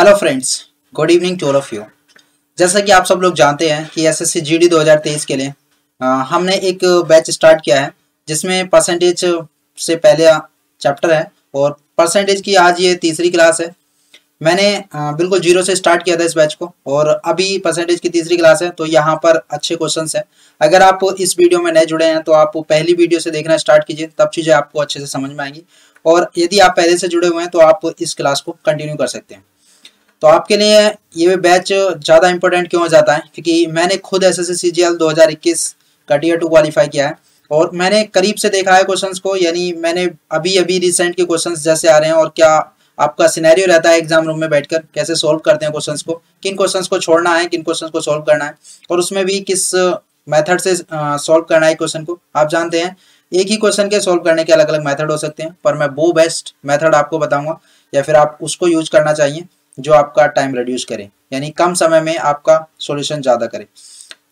Hello friends, good evening to all of you. जैसा कि आप सब लोग जानते हैं कि एसएससी जीडी 2023 के लिए हमने एक बैच स्टार्ट किया है जिसमें परसेंटेज से पहले चैप्टर है और परसेंटेज की आज ये तीसरी क्लास है। मैंने बिल्कुल जीरो से स्टार्ट किया था इस बैच को और अभी परसेंटेज की तीसरी क्लास है, तो यहाँ पर अच्छे क्वेश्चंस हैं। अगर आप इस वीडियो में नए जुड़े हैं तो आप पहली वीडियो से देखना स्टार्ट कीजिए, तब चीज़ें आपको अच्छे से समझ में आएंगी। और यदि आप पहले से जुड़े हुए हैं तो आप इस क्लास को कंटिन्यू कर सकते हैं। तो आपके लिए ये बैच ज़्यादा इंपॉर्टेंट क्यों हो जाता है, क्योंकि मैंने खुद एसएससी सीजीएल 2021 का टीयर 2 क्वालिफाई किया है और मैंने करीब से देखा है क्वेश्चंस को। यानी मैंने अभी रिसेंट के क्वेश्चंस जैसे आ रहे हैं और क्या आपका सिनेरियो रहता है एग्जाम रूम में बैठकर, कैसे सोल्व करते हैं क्वेश्चंस को, किन क्वेश्चंस को छोड़ना है, किन क्वेश्चंस को सोल्व करना है और उसमें भी किस मेथड से सोल्व करना है क्वेश्चन को। आप जानते हैं एक ही क्वेश्चन के सोल्व करने के अलग अलग मेथड हो सकते हैं, पर मैं वो बेस्ट मेथड आपको बताऊंगा या फिर आप उसको यूज करना चाहिए जो आपका टाइम रिड्यूस करे, यानी कम समय में आपका सॉल्यूशन ज़्यादा करे।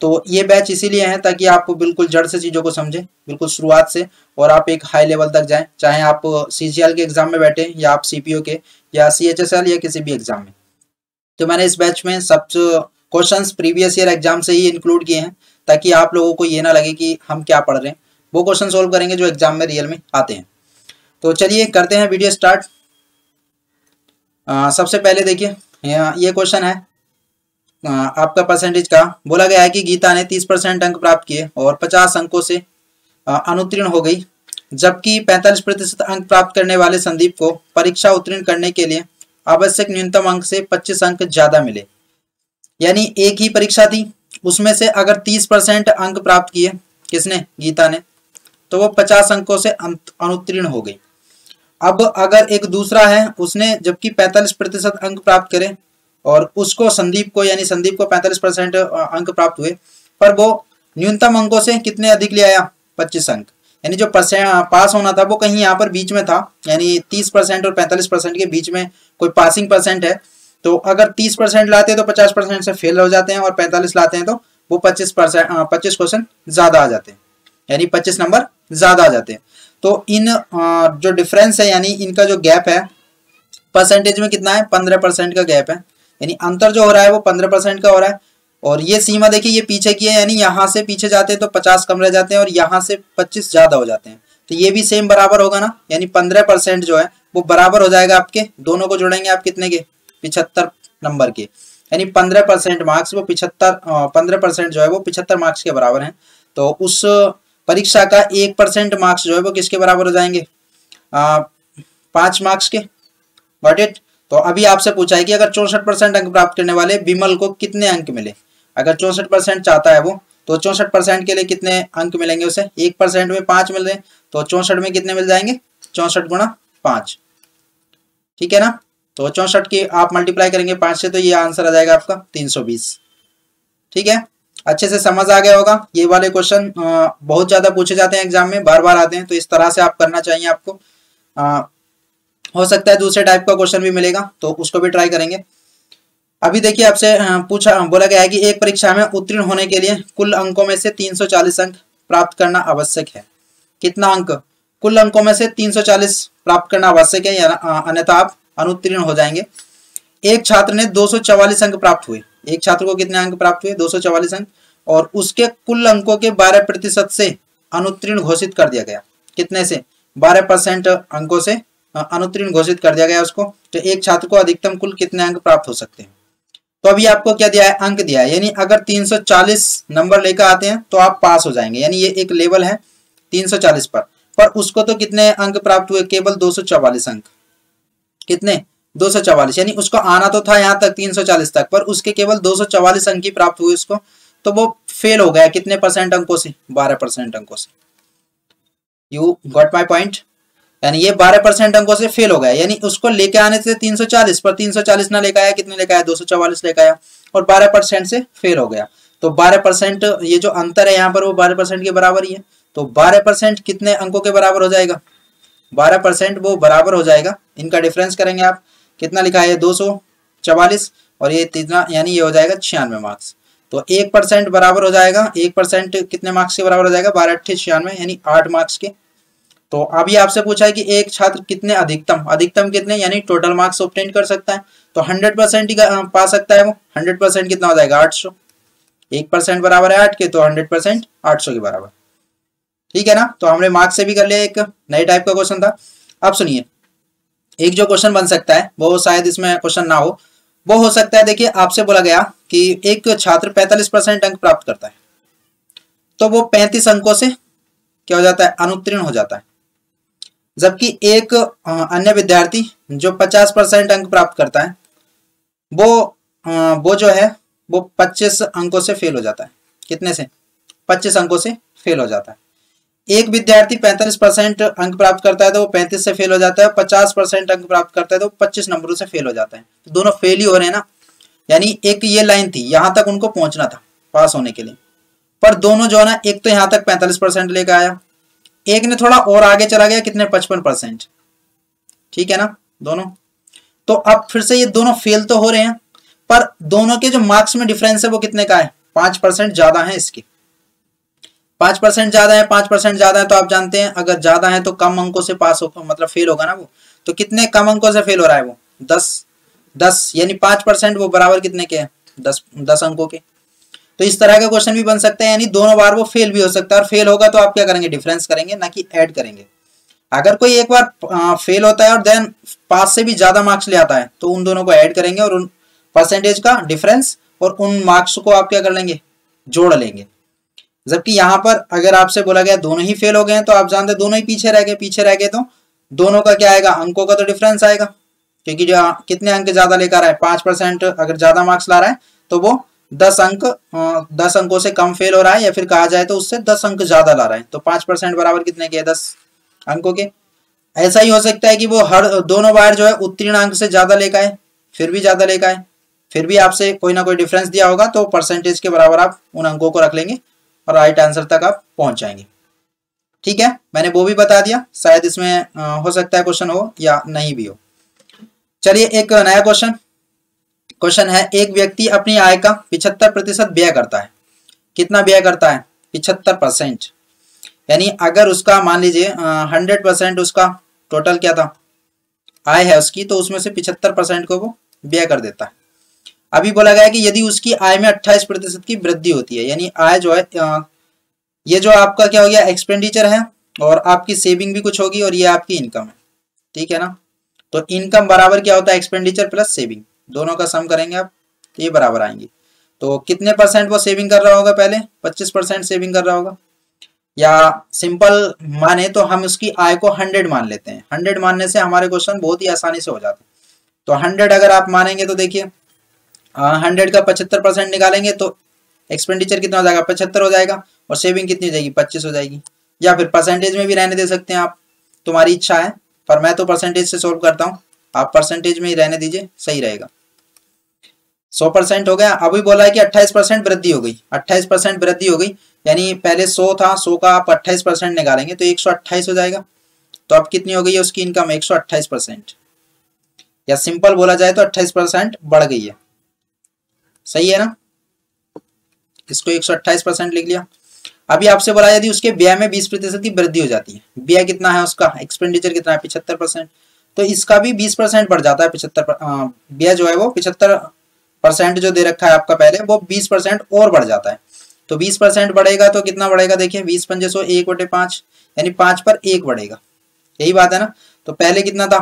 तो ये बैच इसीलिए है ताकि आप बिल्कुल जड़ से चीज़ों को समझें, बिल्कुल शुरुआत से, और आप एक हाई लेवल तक जाएं, चाहे आप सीजीएल के एग्जाम में बैठे या आप सीपीओ के या सीएचएसएल या किसी भी एग्जाम में। तो मैंने इस बैच में सब क्वेश्चंस प्रीवियस ईयर एग्जाम से ही इंक्लूड किए हैं ताकि आप लोगों को ये ना लगे कि हम क्या पढ़ रहे हैं, वो क्वेश्चन सोल्व करेंगे जो एग्जाम में रियल में आते हैं। तो चलिए करते हैं वीडियो स्टार्ट। सबसे पहले देखिए ये क्वेश्चन है आपका परसेंटेज का। बोला गया है कि गीता ने 30% अंक प्राप्त किए और 50 अंकों से अनुत्तीर्ण हो गई, जबकि 45% अंक प्राप्त करने वाले संदीप को परीक्षा उत्तीर्ण करने के लिए आवश्यक न्यूनतम अंक से 25 अंक ज्यादा मिले। यानी एक ही परीक्षा थी, उसमें से अगर 30% अंक प्राप्त किए किसने, गीता ने, तो वो 50 अंकों से अनुत्तीर्ण हो गई। अब अगर एक दूसरा है, उसने जबकि 45% अंक प्राप्त करे और उसको संदीप को, यानी संदीप को 45% अंक प्राप्त हुए, पर वो न्यूनतम अंकों से कितने अधिक ले आया, 25 अंक। यानी जो पास होना था वो कहीं यहाँ पर बीच में था, यानी 30% और 45% के बीच में कोई पासिंग परसेंट है। तो अगर 30% लाते हैं तो 50% से फेल हो जाते हैं और 45 लाते हैं तो वो 25 क्वेश्चन ज्यादा आ जाते हैं, यानी 25 नंबर ज्यादा आ जाते हैं। तो इन जो डिफरेंस है, यानी इनका जो गैप है परसेंटेज में कितना है, 15% का गैप है। यानी अंतर जो हो रहा है वो 15% का हो रहा है। और ये सीमा देखिए ये पीछे की है, यानी यहाँ से पीछे जाते हैं तो 50 कम रह जाते हैं और यहाँ से 25 ज्यादा हो जाते हैं। तो ये भी सेम बराबर होगा ना, यानी 15% जो है वो बराबर हो जाएगा आपके, दोनों को जोड़ेंगे आप कितने के, 75 नंबर के। यानी 15% मार्क्स वो 15% जो है वो 75 मार्क्स के बराबर है। तो उस परीक्षा का 1% मार्क्स जो है वो किसके बराबर हो जाएंगे, 5 मार्क्स के। Got it. तो अभी आपसे पूछा है कि अगर 64% अंक प्राप्त करने वाले विमल को कितने अंक मिले। अगर 64% चाहता है वो, तो 64% के लिए कितने अंक मिलेंगे उसे, 1% में 5 मिल रहे हैं, तो 64 में कितने मिल जाएंगे, 64 गुणा 5, ठीक है ना। तो 64 की आप मल्टीप्लाई करेंगे 5 से, तो ये आंसर आ जाएगा आपका 320। ठीक है, अच्छे से समझ आ गया होगा। ये वाले क्वेश्चन बहुत ज्यादा पूछे जाते हैं एग्जाम में, बार बार आते हैं, तो इस तरह से आप करना चाहिए आपको। हो सकता है दूसरे टाइप का क्वेश्चन भी मिलेगा तो उसको भी ट्राई करेंगे। अभी देखिए आपसे बोला गया है कि एक परीक्षा में उत्तीर्ण होने के लिए कुल अंकों में से 340 अंक प्राप्त करना आवश्यक है। कितना अंक, कुल अंकों में से 340 प्राप्त करना आवश्यक है, अन्यथा आप अनुत्तीर्ण हो जाएंगे। एक छात्र ने 244 अंक प्राप्त हुए, एक छात्र को कितने अंक प्राप्त हुए, 244 अंक, और उसके कुल अंकों के 12% से अनुत्तीर्ण घोषित कर दिया गया। कितने से, 12% अंकों से अनुत्तीर्ण घोषित कर दिया गया उसको। तो एक छात्र को अधिकतम कुल कितने अंक प्राप्त हो सकते हैं। तो अभी आपको क्या दिया है, अंक दिया है, यानी अगर 340 नंबर लेकर आते हैं तो आप पास हो जाएंगे, यानी ये एक लेवल है 340 पर उसको तो कितने अंक प्राप्त हुए, केवल 244 अंक। कितने, 244, यानी उसको आना तो था यहाँ तक 340 तक, पर उसके केवल 244 अंक ही प्राप्त हुए उसको, तो वो फेल हो गया। कितने परसेंट अंकों से, 12% अंकों से। You got my point. यानी ये 12% अंकों से फेल हो गया, यानी उसको लेके आने थे 340 पर 340 ना लेकर आया, कितने लेकर आया, 244 लेकर आया और 12% से फेल हो गया। तो 12% ये जो अंतर है यहाँ पर वो 12% के बराबर ही है। तो 12% कितने अंकों के बराबर हो जाएगा, 12% वो बराबर हो जाएगा, इनका डिफरेंस करेंगे आप, कितना लिखा है 244 और ये कितना, यानी ये हो जाएगा 96 मार्क्स। तो 1% बराबर हो जाएगा, 1% कितने मार्क्स के बराबर हो जाएगा, 12 × 96, यानी 8 मार्क्स के। तो अभी आपसे पूछा है कि एक छात्र कितने अधिकतम कितने यानी टोटल मार्क्स ऑब्टेन कर सकता है, तो 100% ही पा सकता है वो। 100% कितना हो जाएगा 800, 1% बराबर है 8 के, तो 100% 800 के बराबर। ठीक है ना, तो हमने मार्क्स से भी कर लिया, एक नए टाइप का क्वेश्चन था। अब सुनिए, एक जो क्वेश्चन बन सकता है वो शायद इसमें क्वेश्चन ना हो, वो हो सकता है, देखिए आपसे बोला गया कि एक छात्र 45% अंक प्राप्त करता है, तो वो 35 अंकों से क्या हो जाता है, अनुत्तीर्ण हो जाता है। जबकि एक अन्य विद्यार्थी जो 50% अंक प्राप्त करता है, वो जो है वो 25 अंकों से फेल हो जाता है। कितने से, 25 अंकों से फेल हो जाता है। एक विद्यार्थी 45% अंक प्राप्त करता है तो वो 35 से फेल हो जाता है, 50% अंक प्राप्त करता है तो 25 नंबरों से फेल हो जाता है। तो दोनों फेल ही हो रहे हैं ना, यानी एक ये लाइन थी, यहां तक उनको पहुंचना था पास होने के लिए, पर दोनों जो है ना, एक तो यहां तक 45% लेकर आया, एक ने थोड़ा और आगे चला गया, कितने 55%। ठीक है ना दोनों। तो अब फिर से ये दोनों फेल तो हो रहे हैं, पर दोनों के जो मार्क्स में डिफरेंस है वो कितने का है, 5% ज्यादा है इसके। 5% ज्यादा है, 5% ज्यादा है, तो आप जानते हैं अगर ज्यादा है तो कम अंकों से पास हो, मतलब फेल होगा ना वो। तो कितने कम अंकों से फेल हो रहा है वो, 10 यानी 5%, वो बराबर कितने के हैं, 10 अंकों के। तो इस तरह का क्वेश्चन भी बन सकता है, यानी दोनों बार वो फेल भी हो सकता है, और फेल होगा तो आप क्या करेंगे, डिफरेंस करेंगे, ना कि ऐड करेंगे। अगर कोई एक बार फेल होता है और देन पास से भी ज्यादा मार्क्स ले आता है, तो उन दोनों को ऐड करेंगे और उन परसेंटेज का डिफरेंस और उन मार्क्स को आप क्या कर लेंगे, जोड़ लेंगे। जबकि यहाँ पर अगर आपसे बोला गया दोनों ही फेल हो गए हैं, तो आप जानते दोनों ही पीछे रह गए, तो दोनों का क्या आएगा, अंकों का तो डिफरेंस आएगा, क्योंकि जो कितने अंक ज्यादा लेकर आए, 5% अगर ज्यादा मार्क्स ला रहा है तो वो 10 अंकों से कम फेल हो रहा है, या फिर कहा जाए तो उससे 10 अंक ज्यादा ला रहा है, तो 5% बराबर कितने के, 10 अंकों के। ऐसा ही हो सकता है कि वो हर दोनों बार जो है उत्तीर्ण अंक से ज्यादा लेकर आए, फिर भी ज्यादा लेकर आए, फिर भी आपसे कोई ना कोई डिफरेंस दिया होगा, तो परसेंटेज के बराबर आप उन अंकों को रख लेंगे और राइट आंसर तक आप पहुंच जाएंगे। ठीक है, मैंने वो भी बता दिया, शायद इसमें हो सकता है क्वेश्चन हो या नहीं भी हो। चलिए एक नया क्वेश्चन है, एक व्यक्ति अपनी आय का 75% व्यय करता है। कितना व्यय करता है, 75%। यानी अगर उसका मान लीजिए 100% उसका टोटल क्या था, आय है उसकी, तो उसमें से 75% को वो व्यय कर देता है। अभी बोला गया है कि यदि उसकी आय में 28% की वृद्धि होती है, यानी आय जो है ये जो आपका क्या हो गया, एक्सपेंडिचर है, और आपकी सेविंग भी कुछ होगी, और ये आपकी इनकम है। ठीक है ना, तो इनकम बराबर क्या होता है, एक्सपेंडिचर प्लस सेविंग, दोनों का सम करेंगे आप, तो ये बराबर आएंगे। तो कितने परसेंट वो सेविंग कर रहा होगा, पहले 25% सेविंग कर रहा होगा, या सिंपल माने तो हम उसकी आय को 100 मान लेते हैं। 100 मानने से हमारे क्वेश्चन बहुत ही आसानी से हो जाते हैं। तो 100 अगर आप मानेंगे तो देखिए 100 का 75% निकालेंगे तो एक्सपेंडिचर कितना हो जाएगा, 75 हो जाएगा, और सेविंग कितनी हो जाएगी, 25 हो जाएगी। या फिर परसेंटेज में भी रहने दे सकते हैं आप, तुम्हारी इच्छा है, पर मैं तो परसेंटेज से सोल्व करता हूँ, आप परसेंटेज में ही रहने दीजिए, सही रहेगा। 100% हो गया। अभी बोला है कि 28% वृद्धि हो गई, 28% वृद्धि हो गई, यानी पहले 100 था, 100 का आप 28% निकालेंगे तो 128 हो जाएगा। तो अब कितनी हो गई है उसकी इनकम, 128%, या सिंपल बोला जाए तो 28% बढ़ गई है। सही है ना, इसको 128% लिख लिया। अभी आपसे बोला यदि उसके व्यय में 20% की वृद्धि हो जाती है, व्यय कितना है उसका, एक्सपेंडिचर कितना है, 75%, तो इसका भी 20% बढ़ जाता है। 75 व्यय जो है वो 75% जो दे रखा है आपका पहले, वो 20% और बढ़ जाता है। तो 20% बढ़ेगा तो कितना बढ़ेगा, देखिए 20 पंजे 100, 1/5, यानी 5 पर 1 बढ़ेगा, यही बात है ना। तो पहले कितना था,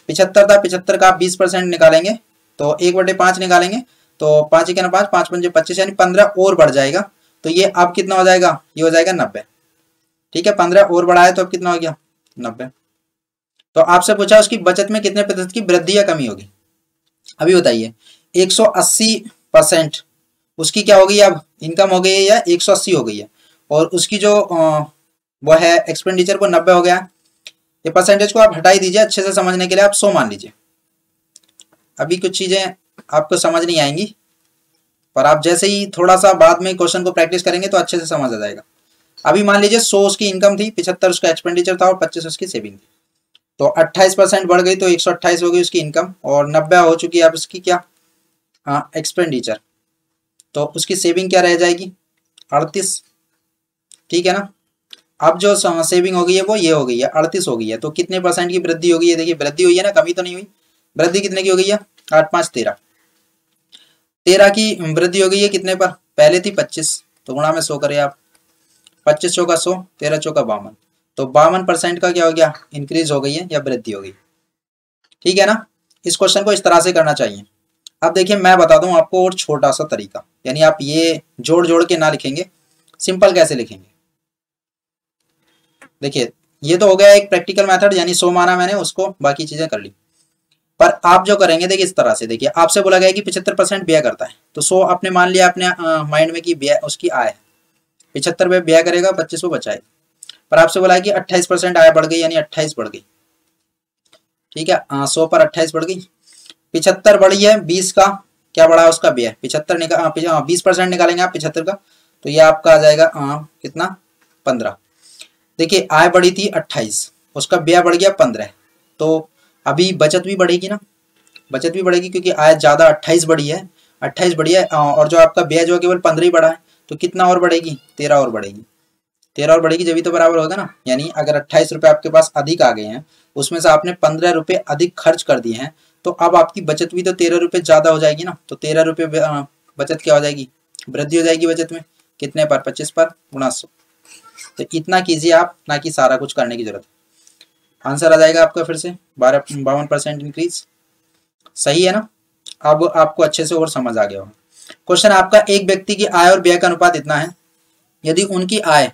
75 था, 75 का आप 20% निकालेंगे तो 1/5 निकालेंगे, तो 5 1 5, 5 पंजे 25, यानी 15 और बढ़ जाएगा। तो ये अब कितना हो जाएगा, ये हो जाएगा 90। ठीक है, 15 और बढ़ा है तो अब कितना हो गया, 90। तो आपसे पूछा उसकी बचत में कितने प्रतिशत की वृद्धि या कमी होगी। अभी बताइए 180% उसकी क्या हो गई, अब इनकम हो गई है या 180 हो गई है, और उसकी जो वो है एक्सपेंडिचर वो 90 हो गया। ये परसेंटेज को आप हटा ही दीजिए, अच्छे से समझने के लिए आप 100 मान लीजिए। अभी कुछ चीजें आपको समझ नहीं आएंगी, पर आप जैसे ही थोड़ा सा बाद में क्वेश्चन को प्रैक्टिस करेंगे तो अच्छे से समझ आ जाएगा। अभी मान लीजिए 100 उसकी इनकम थी, 75 उसका एक्सपेंडिचर था, और 25 उसकी सेविंग थी। तो 28% बढ़ गई तो 128 हो गई उसकी इनकम, और 90 हो चुकी है अब उसकी क्या, हाँ एक्सपेंडिचर। तो उसकी सेविंग क्या रह जाएगी, 38। ठीक है ना। अब जो सेविंग हो गई है वो ये हो गई है 38 हो गई है। तो कितने परसेंट की वृद्धि हो गई है? देखिए वृद्धि हुई है ना, कमी तो नहीं हुई। वृद्धि कितने की हो गई है? 8 5 13, 13 की वृद्धि हो गई है कितने पर? पहले थी 25, तो गुणा में 100 करें आप। 25 चौका 100, 13 चौका 52, तो 52% का क्या हो गया? इंक्रीज हो गई है या वृद्धि हो गई। ठीक है ना, इस क्वेश्चन को इस तरह से करना चाहिए। अब देखिए मैं बता दूं आपको और छोटा सा तरीका, यानी आप ये जोड़ जोड़ के ना लिखेंगे, सिंपल कैसे लिखेंगे। देखिए ये तो हो गया एक प्रैक्टिकल मेथड, यानी 100 माना मैंने उसको, बाकी चीजें कर ली। पर आप जो करेंगे देखिए इस तरह से, देखिए आपसे बोला गया कि 75% व्यय करता है, तो 100 आपने मान लिया अपने माइंड में कि व्यय उसकी आय है, 75 पे व्यय करेगा, 25 वो बचाएगा। पर आपसे बोला है कि 28% आय बढ़ गई, यानी 28 बढ़ गई। ठीक है, 100 पर 28 बढ़ गई। 75 बढ़ी है, 20 का क्या बढ़ा उसका व्यय, 75 निकाल 20% निकालेंगे आप 75 का, तो ये आपका आ जाएगा कितना? 15। देखिए आय बढ़ी थी 28, उसका व्यय बढ़ गया 15, तो अभी बचत भी बढ़ेगी ना, बचत भी बढ़ेगी क्योंकि आय ज्यादा 28 बढ़ी है, 28 बढ़ी है, और जो आपका व्यय जो केवल 15 ही बढ़ा है, तो कितना और बढ़ेगी? 13 और बढ़ेगी। 13 और बढ़ेगी जब भी तो बराबर होगा ना, यानी अगर 28 रुपये आपके पास अधिक आ गए हैं, उसमें से आपने 15 रुपये अधिक खर्च कर दिए हैं, तो अब आपकी बचत भी तो 13 रुपये ज्यादा हो जाएगी ना, तो 13 रुपये बचत क्या हो जाएगी? वृद्धि हो जाएगी बचत में। कितने पर? 25 पर गुणा 100। तो इतना कीजिए आप, ना कि सारा कुछ करने की जरूरत है। आंसर आ जाएगा आपका फिर से 52% इंक्रीज। सही है ना, अब आपको अच्छे से और समझ आ गया होगा। क्वेश्चन आपका, एक व्यक्ति की आय और व्यय का अनुपात इतना है, यदि उनकी आय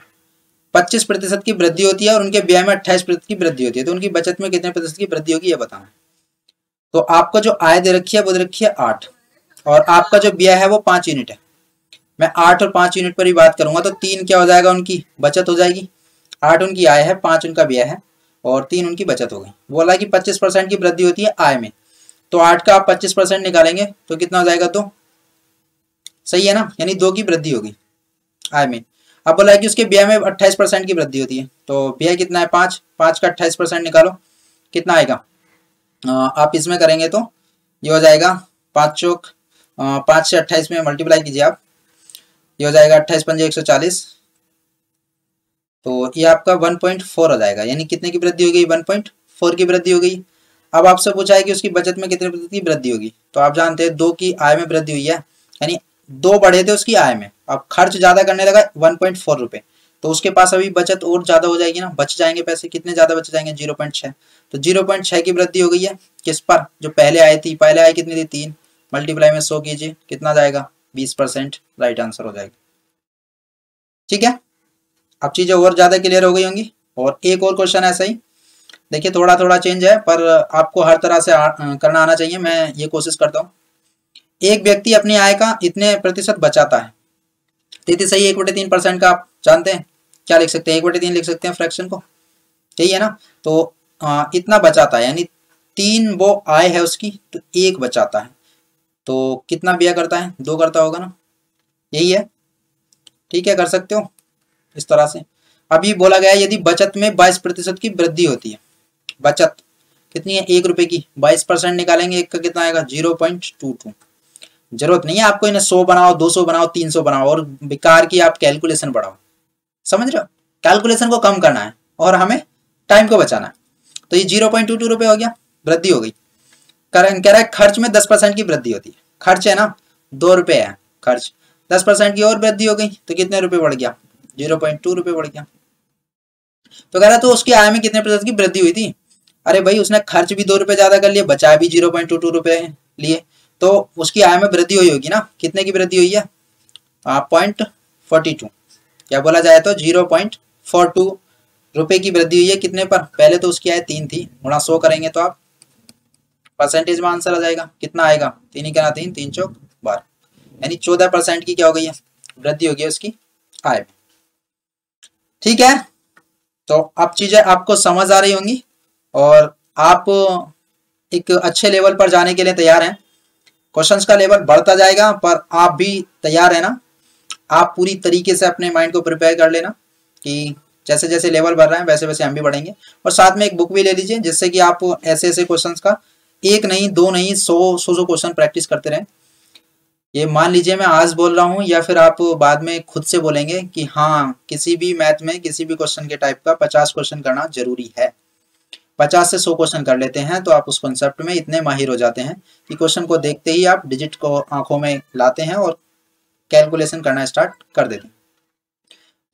25% की वृद्धि होती है और उनके व्यय में 28% की वृद्धि होती है, तो उनकी बचत में कितने प्रतिशत की वृद्धि होगी ये बताना है। तो आपको जो आय दे रखी है वो दे रखी है 8, और आपका जो व्यय है वो 5 यूनिट है। मैं 8 और 5 यूनिट पर ही बात करूंगा, तो 3 क्या हो जाएगा? उनकी बचत हो जाएगी। 8 उनकी आय है, 5 उनका व्यय है, और 3 उनकी बचत हो गई। बोला कि 25% की वृद्धि होती है आय में, तो 8 का आप 25% निकालेंगे तो कितना हो जाएगा? 2। सही है ना, यानी 2 की वृद्धि होगी आय में। अब बोला है कि उसके व्यय में 28% की वृद्धि होती है, तो व्यय कितना है? 5, 5 का 28% निकालो, कितना आएगा? आप इसमें करेंगे तो ये हो जाएगा 5 चौक 5 से 28 में मल्टीप्लाई कीजिए आप, ये हो जाएगा 28 पंजे 140, तो ये आपका 1.4 हो जाएगा, यानी कितने की वृद्धि हो गई? 1.4 की वृद्धि हो गई। अब आपसे पूछा है कि उसकी बचत में कितने प्रतिशत की वृद्धि होगी, तो आप जानते हैं 2 की आय में वृद्धि हुई है, यानी 2 बढ़े थे उसकी आय में, अब खर्च ज्यादा करने लगा 1.4 रुपए, तो उसके पास अभी बचत और ज्यादा हो जाएगी ना, बच जाएंगे पैसे। कितने ज्यादा बच जाएंगे? 0.6, तो 0.6 की वृद्धि हो गई है। किस पर? जो पहले आय थी, पहले आय कितनी थी? 3, मल्टीप्लाई में 100 कीजिए, कितना जाएगा? 20%, राइट आंसर हो जाएगा। ठीक है, अब चीजें और ज्यादा क्लियर हो गई होंगी। और एक और क्वेश्चन ऐसा ही, देखिए थोड़ा थोड़ा चेंज है, पर आपको हर तरह से करना आना चाहिए, मैं ये कोशिश करता हूँ। एक व्यक्ति अपनी आय का इतने प्रतिशत बचाता है, 33 सही 1/3% का आप जानते हैं क्या लिख सकते हैं? 1/3 लिख सकते हैं फ्रैक्शन को, यही है ना। तो इतना बचाता है, यानी 3 वो आय है उसकी, तो 1 बचाता है, तो कितना व्यय करता है? 2 करता होगा ना, यही है। ठीक है, कर सकते हो इस तरह से। अभी बोला गया है यदि बचत में 22% की वृद्धि होती है, बचत कितनी है? 1 रुपए की, 22% निकालेंगे, एक का कितना आएगा? 0.22। जरूरत नहीं है आपको इन्हें 100 बनाओ, 200 बनाओ, 300 बनाओ और बेकार की आप कैलकुलेशन बढ़ाओ, समझ रहे हो? कैलकुलेशन को कम करना है और हमें टाइम को बचाना है। तो ये 0.22 रुपए हो गया, वृद्धि हो गई। कह रहा है खर्च में 10% की वृद्धि होती है, खर्च है ना 2 रुपए है खर्च, 10% की और वृद्धि हो गई तो कितने रुपए बढ़ गया? 0.2 रुपए बढ़ गया। तो कह रहा तो उसकी आय में कितने प्रतिशत की वृद्धि हुई थी? अरे भाई उसने खर्च भी 2 रुपए ज्यादा कर लिए, बचाया भी 0.22 रुपए लिए, तो उसकी आय में वृद्धि हुई होगी ना। कितने की वृद्धि हुई है? 0.42, क्या बोला जाए तो 0.42 रुपए की वृद्धि हुई है। कितने पर? पहले तो उसकी आय 3 थी, गुणा 100 करेंगे तो आप परसेंटेज में आंसर आ जाएगा। कितना आएगा? 3 ही कहना 3, 3 चौक 12, यानी 14% की क्या हो गई है? वृद्धि हो गई उसकी आय में। ठीक है, तो अब चीजें आपको समझ आ रही होंगी और आप एक अच्छे लेवल पर जाने के लिए तैयार हैं। क्वेश्चंस का लेवल बढ़ता जाएगा, पर आप भी तैयार है ना? आप पूरी तरीके से अपने माइंड को प्रिपेयर कर लेना कि जैसे जैसे लेवल बढ़ रहा है वैसे वैसे हम भी बढ़ेंगे। और साथ में एक बुक भी ले लीजिए, जिससे कि आप ऐसे ऐसे क्वेश्चंस का एक नहीं, दो नहीं, 100 क्वेश्चन प्रैक्टिस करते रहें। ये मान लीजिए मैं आज बोल रहा हूँ या फिर आप बाद में खुद से बोलेंगे कि हाँ किसी भी मैथ में किसी भी क्वेश्चन के टाइप का 50 क्वेश्चन करना जरूरी है। 50 से 100 क्वेश्चन कर लेते हैं तो आप उस कॉन्सेप्ट में इतने माहिर हो जाते हैं कि क्वेश्चन को देखते ही आप डिजिट को आंखों में लाते हैं और कैलकुलेशन करना स्टार्ट कर देते हैं।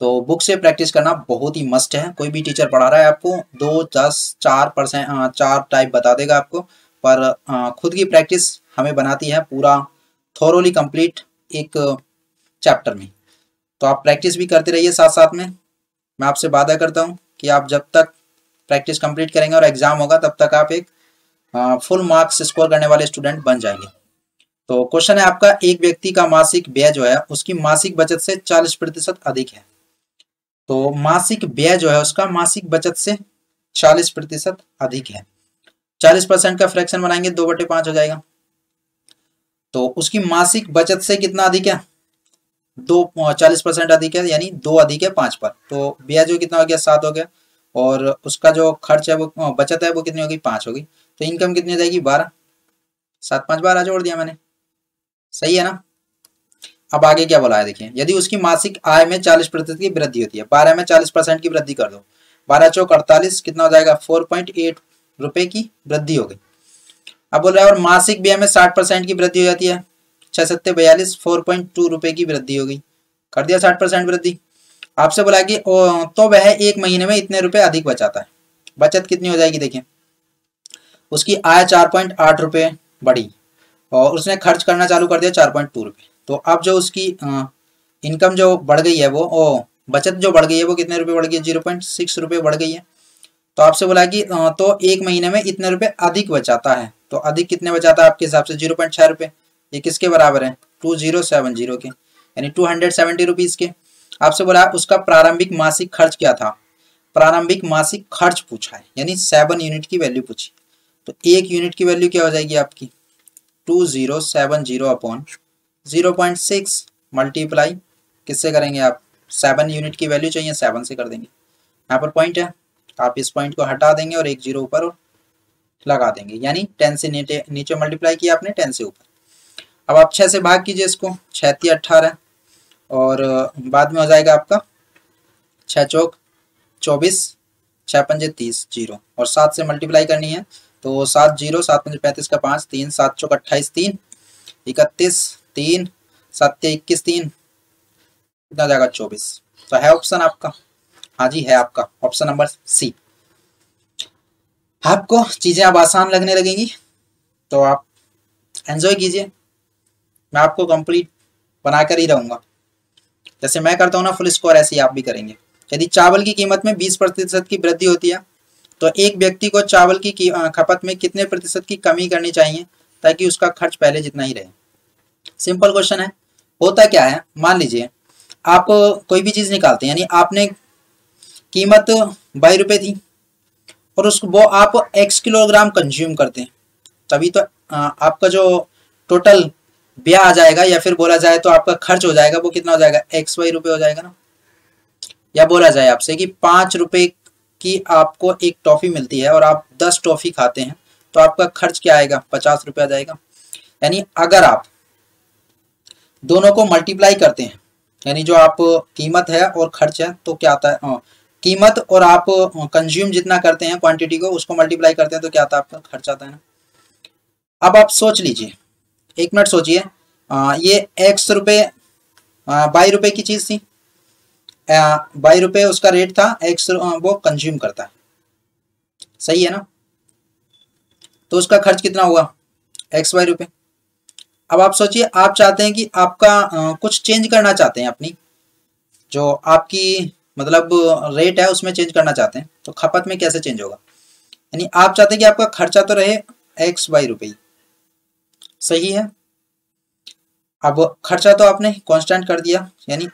तो बुक से प्रैक्टिस करना बहुत ही मस्ट है। कोई भी टीचर पढ़ा रहा है आपको 2, 10, 4% 4 टाइप बता देगा आपको, पर खुद की प्रैक्टिस हमें बनाती है पूरा थोरोली कंप्लीट एक चैप्टर में। तो आप प्रैक्टिस भी करते रहिए साथ साथ में। मैं आपसे वादा करता हूँ कि आप जब तक प्रैक्टिस कंप्लीट करेंगे और एग्जाम होगा तब तक आप एक फुल मार्क्स स्कोर करने वाले स्टूडेंट बन जाएंगे। तो क्वेश्चन है आपका, एक व्यक्ति का मासिक व्यय जो है उसकी मासिक बचत से 40% अधिक है। तो मासिक व्यय जो है उसका मासिक बचत से 40% अधिक है। 40% का फ्रैक्शन बनाएंगे 2/5 हो जाएगा। तो उसकी मासिक बचत से कितना अधिक है? 40% अधिक है, यानी 2 अधिक है 5 पर। तो ब्याज जो कितना हो गया? 7 हो गया। और उसका जो खर्च है वो बचत है वो कितनी होगी? 5 होगी। तो इनकम कितनी हो जाएगी? 12। 7 5 12 जोड़ दिया मैंने, सही है ना। अब आगे क्या बोला है देखिए, यदि उसकी मासिक आय में 40% की वृद्धि होती है, 12 में 40% की वृद्धि कर दो, 12 चौक 48, कितना हो जाएगा? 4.8 रुपए की वृद्धि हो गई। अब बोल रहा है और मासिक व्यय में 60% की वृद्धि हो जाती है, 6 सत्ते 42, 4.2 रुपए की वृद्धि होगी। कर दिया 60% वृद्धि। आपसे बोला कि तो वह एक महीने में इतने रुपए अधिक बचाता है। बचत कितनी हो जाएगी? देखिए उसकी आय 4.8 रुपए बढ़ी और उसने खर्च करना चालू कर दिया 4.2 रुपए। तो अब जो उसकी इनकम जो बढ़ गई है वो बचत जो बढ़ गई है वो कितने रुपए बढ़ गई है? 0.6 रुपए बढ़ गई है। तो आपसे बोला कि तो एक महीने में इतने रुपए अधिक बचाता है। तो अधिक कितने बचाता है आपके हिसाब से? 0.6 रुपए। ये किसके बराबर है? 2070 के, यानी 270 रुपीज के। आपसे बोला उसका प्रारंभिक मासिक खर्च क्या था? प्रारंभिक मासिक खर्च पूछा है, यानी 7 यूनिट की वैल्यू पूछी। तो 1 यूनिट की वैल्यू क्या हो जाएगी आपकी? 2070 अपॉन 0.6 मल्टीप्लाई किससे करेंगे आप? 7 यूनिट की वैल्यू चाहिए, 7 से कर देंगे। यहाँ पर पॉइंट है, आप इस पॉइंट को हटा देंगे और एक जीरो ऊपर लगा देंगे, यानी 10 से नीचे मल्टीप्लाई किया आपने, 10 से ऊपर। अब आप 6 से भाग कीजिए इसको, 6 18 और बाद में हो जाएगा आपका 6 चौक 24, 6 पंजे 30, जीरो, और 7 से मल्टीप्लाई करनी है तो 7 जीरो, 7 पंजे 35 का 5, 3 7 चौक 28, 3 31, 3 7 21, 3 कितना जाएगा? 24। तो है ऑप्शन आपका? हाँ जी है आपका ऑप्शन नंबर सी। आपको चीजें अब आसान लगने लगेंगी तो आप एंजॉय कीजिए। मैं आपको कंप्लीट बनाकर ही रहूंगा। जैसे मैं करता हूँ ना फुल स्कोर, ऐसे ही आप भी करेंगे। यदि चावल की कीमत में 20% की वृद्धि होती है तो एक व्यक्ति को चावल की खपत में कितने प्रतिशत की कमी करनी चाहिए ताकि उसका खर्च पहले जितना ही रहे? सिंपल क्वेश्चन है। होता क्या है, मान लीजिए आप कोई भी चीज निकालते हैं, यानी आपने कीमत 22 रुपए थी और उसको वो आप x किलोग्राम कंज्यूम करते हैं, तभी तो आपका जो टोटल व्यय आ जाएगा, या फिर बोला जाए तो आपका खर्च हो जाएगा, वो कितना हो जाएगा? XY रुपए हो जाएगा ना। या बोला जाए आपसे कि 5 रुपए की आपको एक टॉफी मिलती है और आप 10 टॉफी खाते हैं तो आपका खर्च क्या आएगा? 50 रुपये आ जाएगा। यानी अगर आप दोनों को मल्टीप्लाई करते हैं, यानी जो आप कीमत है और खर्च है, तो क्या आता है? कीमत और आप कंज्यूम जितना करते हैं क्वांटिटी को, उसको मल्टीप्लाई करते हैं तो क्या आता है? आपका खर्च आता है ना। अब आप सोच लीजिए, 1 मिनट सोचिए, ये x रुपए 22 रुपए की चीज थी, 22 रुपए उसका रेट था, x वो कंज्यूम करता है, सही है ना। तो उसका खर्च कितना हुआ? XY रुपए। अब आप सोचिए, आप चाहते हैं कि आपका कुछ चेंज करना चाहते हैं, अपनी जो आपकी मतलब रेट है उसमें चेंज करना चाहते हैं, तो खपत में कैसे चेंज होगा? यानी आप चाहते हैं कि आपका खर्चा तो रहे XY रुपए, सही है। अब खर्चा तो आपने कांस्टेंट कर दिया, यानी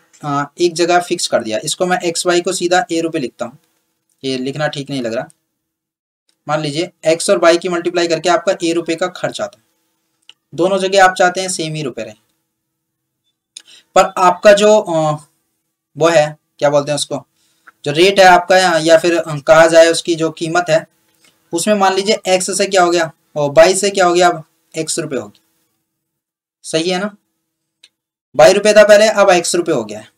एक जगह फिक्स कर दिया। इसको मैं XY को सीधा A रुपए लिखता हूँ, ये लिखना ठीक नहीं लग रहा। मान लीजिए x और y की मल्टीप्लाई करके आपका A रुपए का खर्च आता है। दोनों जगह आप चाहते हैं सेम ही रुपए रहे, पर आपका जो वो है, क्या बोलते हैं उसको, जो रेट है आपका, या फिर कहा जाए उसकी जो कीमत है, उसमें मान लीजिए x से क्या हो गया और y से क्या हो गया? अब x रुपए होगी, सही है ना। ₹22 था पहले, अब ₹X हो गया है।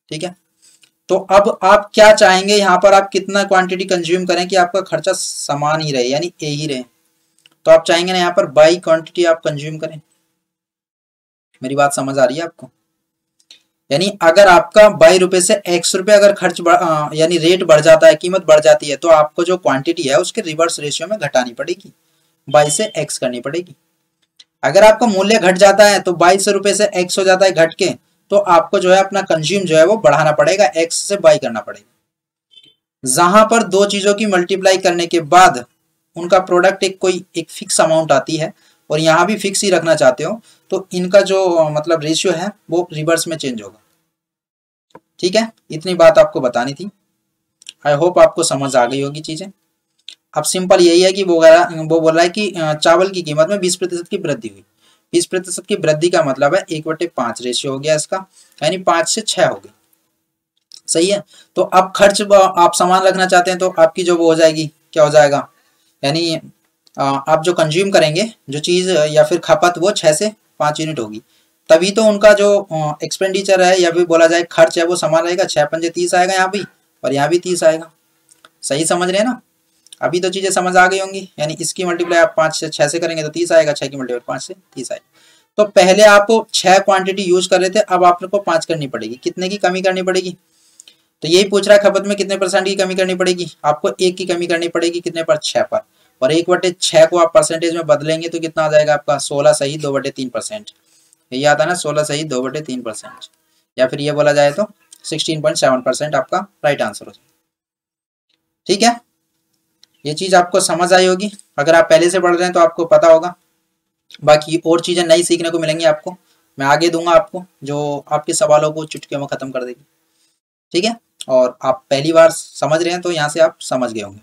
ठीक है, तो अब आप क्या चाहेंगे यहाँ पर, आप कितना क्वांटिटी कंज्यूम करें कि आपका खर्चा समान ही रहे, यानी ए ही रहे। तो आप चाहेंगे ना यहाँ पर बाई क्वांटिटी आप कंज्यूम करें। मेरी बात समझ आ रही है आपको? यानी अगर आपका ₹22 से ₹X अगर यानी रेट बढ़ जाता है, कीमत बढ़ जाती है, तो आपको जो क्वांटिटी है उसके रिवर्स रेशियो में घटानी पड़ेगी, 22 से X करनी पड़ेगी। अगर आपका मूल्य घट जाता है तो ₹22 से X हो जाता है घट के, तो आपको जो है अपना कंज्यूम जो है वो बढ़ाना पड़ेगा, X से बाई करना पड़ेगा। जहां पर दो चीजों की मल्टीप्लाई करने के बाद उनका प्रोडक्ट एक फिक्स अमाउंट आती है, और यहाँ भी फिक्स ही रखना चाहते हो, तो इनका जो मतलब रेशियो है वो रिवर्स में चेंज होगा। ठीक है, इतनी बात आपको बतानी थी। आई होप आपको समझ आ गई होगी चीजें। अब सिंपल यही है कि वो बोल रहा है कि चावल की कीमत में 20% की वृद्धि हुई। 20% की वृद्धि का मतलब है 1/5 रेशियो हो गया इसका, यानी 5 से 6 हो गई। सही है, तो अब खर्च आप सामान रखना चाहते हैं, तो आपकी जो वो हो जाएगी, क्या हो जाएगा, यानी आप जो कंज्यूम करेंगे जो चीज या फिर खपत, वो 6 से 5 यूनिट होगी। तभी तो उनका जो एक्सपेंडिचर है या फिर बोला जाए खर्च है वो समान रहेगा। 6 पंजे 30 आएगा यहाँ भी, और यहाँ भी 30 आएगा। सही समझ रहे हैं ना? अभी तो चीजें समझ आ गई होंगी। यानी इसकी मल्टीप्लाई आप 5 से 6 से करेंगे तो 30 आएगा, 6 की मल्टीप्लाई 5 से 30 आएगा। तो पहले आप 6 क्वांटिटी यूज कर रहे थे, अब आपको 5 करनी पड़ेगी। कितने की कमी करनी पड़ेगी? तो यही पूछ रहा है, खपत में कितने % की कमी करनी पड़ेगी? आपको 1 की कमी करनी पड़ेगी। कितने पर? 6 पर। और 1/6 को आप परसेंटेज में बदलेंगे तो कितना आ जाएगा आपका? 16 सही 2/3%। यही आता है ना, 16 सही 2/3%, या फिर ये बोला जाए तो 16.7% आपका राइट आंसर हो जाए। ठीक है, ये चीज आपको समझ आई होगी। अगर आप पहले से पढ़ रहे हैं तो आपको पता होगा। बाकी और चीजें नई सीखने को मिलेंगी आपको, मैं आगे दूंगा आपको, जो आपके सवालों को चुटकियों में खत्म कर देगी। ठीक है, और आप पहली बार समझ रहे हैं तो यहाँ से आप समझ गए होंगे।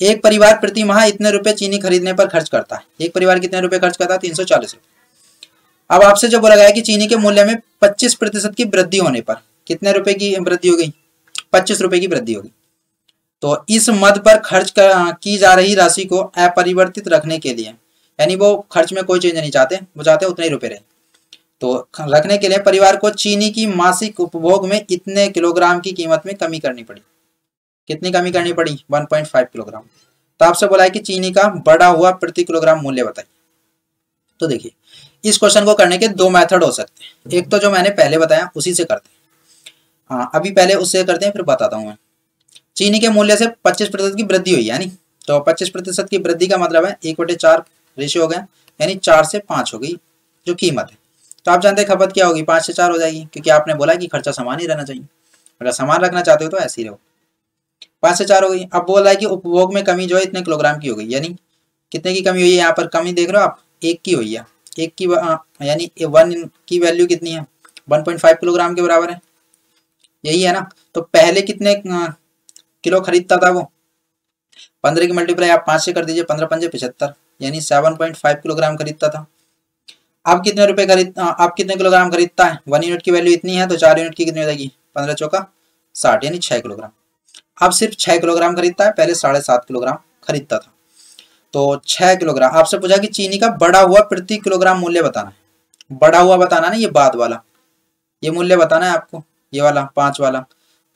एक परिवार प्रति माह इतने रुपए चीनी खरीदने पर खर्च करता है। एक परिवार कितने रुपए खर्च करता है? 340 रुपए। अब आपसे जो बोला गया है कि चीनी के मूल्य में 25% की वृद्धि होने पर कितने रुपए की वृद्धि हो गई? 25 रुपए की वृद्धि होगी। तो इस मद पर खर्च की जा रही राशि को अपरिवर्तित रखने के लिए, यानी वो खर्च में कोई चेंज नहीं चाहते, वो चाहते उतने ही रुपए रहे, तो रखने के लिए परिवार को चीनी की मासिक उपभोग में इतने किलोग्राम की कीमत में कमी करनी पड़ी। कितनी कमी करनी पड़ी? 1.5 किलोग्राम। तो आपसे बोला है कि चीनी का बढ़ा हुआ प्रति किलोग्राम मूल्य बताइए। तो देखिए, इस क्वेश्चन को करने के 2 मेथड हो सकते हैं। एक तो जो मैंने पहले बताया उसी से करते हैं। हाँ, अभी पहले उससे करते हैं, फिर बताता हूँ मैं। चीनी के मूल्य से 25% की वृद्धि हुई, यानी तो 25% की वृद्धि का मतलब है 1/4 रेशियो हो गया, यानी 4 से 5 हो गई जो कीमत है। तो आप जानते हैं खपत क्या होगी? 5 से 4 हो जाएगी, क्योंकि आपने बोला कि खर्चा समान ही रहना चाहिए। अगर समान रखना चाहते हो तो ऐसे ही रहो। 5 से 4 हो गई। अब बोला है कि उपभोग में कमी जो है इतने किलोग्राम की हो गई, यानी कितने की कमी हुई है? यहाँ पर कमी देख रहे हो आप, 1 की हुई है। 1 की यानी 1 की वैल्यू कितनी है? 1.5 किलोग्राम के बराबर है, यही है ना। तो पहले कितने किलो खरीदता था वो? 15 की मल्टीप्लाई आप 5 से कर दीजिए, 15 पंजे 75, यानी 7.5 किलोग्राम खरीदता था। अब कितने रुपए आप कितने किलोग्राम खरीदता है? 1 यूनिट की वैल्यू इतनी है, तो 4 यूनिट की कितनी हो जाएगी? 15 चौका 60, यानी 6 किलोग्राम। अब सिर्फ 6 किलोग्राम खरीदता है, पहले 7.5 किलोग्राम खरीदता था। तो 6 किलोग्राम। आपसे पूछा कि चीनी का बढ़ा हुआ प्रति किलोग्राम मूल्य बताना है। बढ़ा हुआ बताना ना, ये बाद वाला, ये मूल्य बताना है आपको, ये वाला 5 वाला।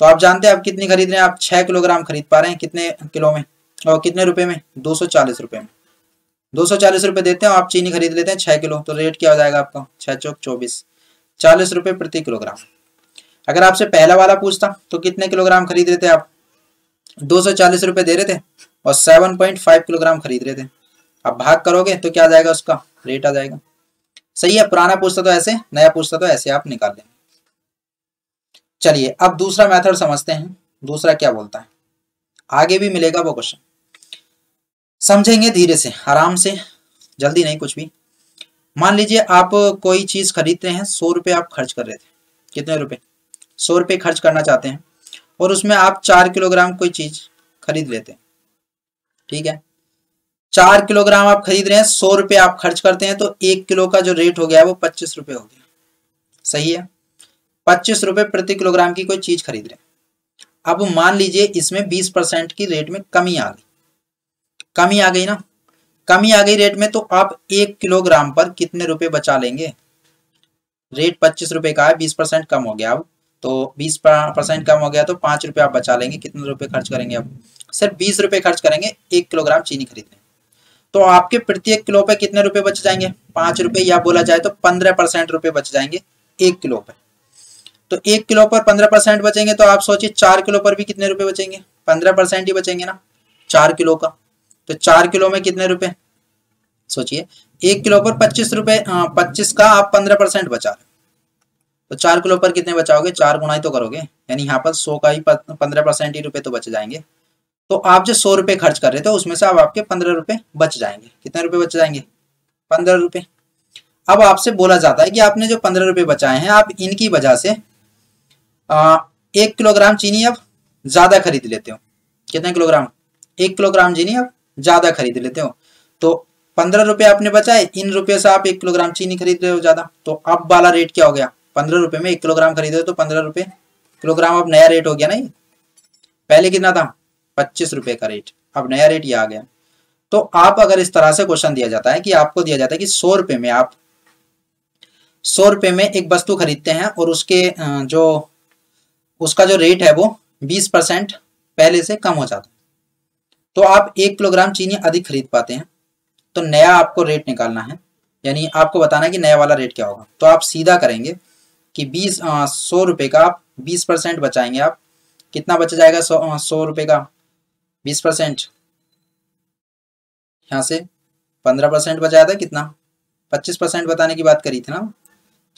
तो आप जानते हैं आप कितनी खरीद रहे हैं? आप 6 किलोग्राम खरीद पा रहे हैं, कितने किलो में और कितने रुपए में? 240 रुपए में। 240 रुपए देते हैं, आप चीनी खरीद लेते हैं 6 किलो, तो रेट क्या हो जाएगा आपका? 6 चौक 24, 40 रुपए प्रति किलोग्राम। अगर आपसे पहला वाला पूछता तो कितने किलोग्राम खरीद रहे थे आप? 240 रुपए दे रहे थे और 7.5 किलोग्राम खरीद रहे थे। अब भाग करोगे तो क्या आ जाएगा? उसका रेट आ जाएगा। सही है, पुराना पूछता तो ऐसे, नया पूछता तो ऐसे आप निकाल लेंगे। चलिए अब दूसरा मेथड समझते हैं, दूसरा क्या बोलता है। आगे भी मिलेगा वो क्वेश्चन, समझेंगे धीरे से, आराम से, जल्दी नहीं कुछ भी। मान लीजिए आप कोई चीज खरीद रहे हैं, 100 रुपए आप खर्च कर रहे थे। कितने रुपए? 100 रुपए खर्च करना चाहते हैं, और उसमें आप 4 किलोग्राम कोई चीज खरीद लेते हैं। ठीक है, 4 किलोग्राम आप खरीद रहे हैं, 100 रुपए आप खर्च करते हैं, तो 1 किलो का जो रेट हो गया है वो 25 रुपए हो गया। सही है, 25 रुपए प्रति किलोग्राम की कोई चीज खरीद रहे हैं। अब मान लीजिए इसमें 20% की रेट में कमी आ गई। कमी आ गई ना, कमी आ गई रेट में, तो आप 1 किलोग्राम पर कितने रुपए बचा लेंगे? रेट 25 रुपये का है, 20% कम हो गया अब, तो 20% कम हो गया तो 5 रुपये आप बचा लेंगे। कितने रुपए खर्च करेंगे अब? सिर्फ 20 रुपये खर्च करेंगे 1 किलोग्राम चीनी खरीदने। तो आपके प्रत्येक किलो पे कितने रुपए बच जाएंगे? 5 रुपये, या बोला जाए तो 15% रुपए बच जाएंगे 1 किलो पे। तो 1 किलो पर 15% बचेंगे तो आप सोचिए 4 किलो पर भी कितने रुपए बचेंगे? 15% ही बचेंगे ना 4 किलो का। तो 4 किलो में कितने रुपए? सोचिए 1 किलो पर 25 रुपए, 25 का आप 15% बचा रहे, तो 4 किलो पर कितने बचाओगे? 4 गुना ही तो करोगे, यानी यहाँ पर 100 का ही 15% ही रुपए तो बच जाएंगे। तो आप जो 100 रुपए खर्च कर रहे थे उसमें से अब आपके 15 रुपए बच जाएंगे। कितने रुपए बच जाएंगे? 15 रुपए। अब आपसे बोला जाता है कि आपने जो 15 रुपए बचाए हैं आप इनकी वजह से 1 किलोग्राम चीनी अब ज्यादा खरीद लेते हो। कितने किलोग्राम? 1 किलोग्राम चीनी अब ज्यादा खरीद लेते हो। तो 15 रुपए आपने बचाए, इन रुपए से आप 1 किलोग्राम चीनी खरीद रहे हो ज्यादा। तो अब वाला रेट क्या हो गया? 15 रुपए में 1 किलोग्राम खरीदे हो तो 15 रुपए किलोग्राम अब नया रेट हो गया ना। ये पहले कितना था? 25 रुपए का रेट, अब नया रेट ये आ गया। तो आप अगर इस तरह से क्वेश्चन दिया जाता है कि आपको दिया जाता है कि 100 रुपए में आप 100 रुपए में एक वस्तु खरीदते हैं और उसके जो उसका जो रेट है वो 20% पहले से कम हो जाता है, तो आप 1 किलोग्राम चीनी अधिक खरीद पाते हैं। तो नया आपको रेट निकालना है, यानी आपको बताना है कि नया वाला रेट क्या होगा। तो आप सीधा करेंगे कि 100 रुपए का आप 20% बचाएंगे। आप कितना बच जाएगा? 100 रुपए का 20%, यहाँ से 15% बचाया था, कितना? 25% बताने की बात करी थी ना,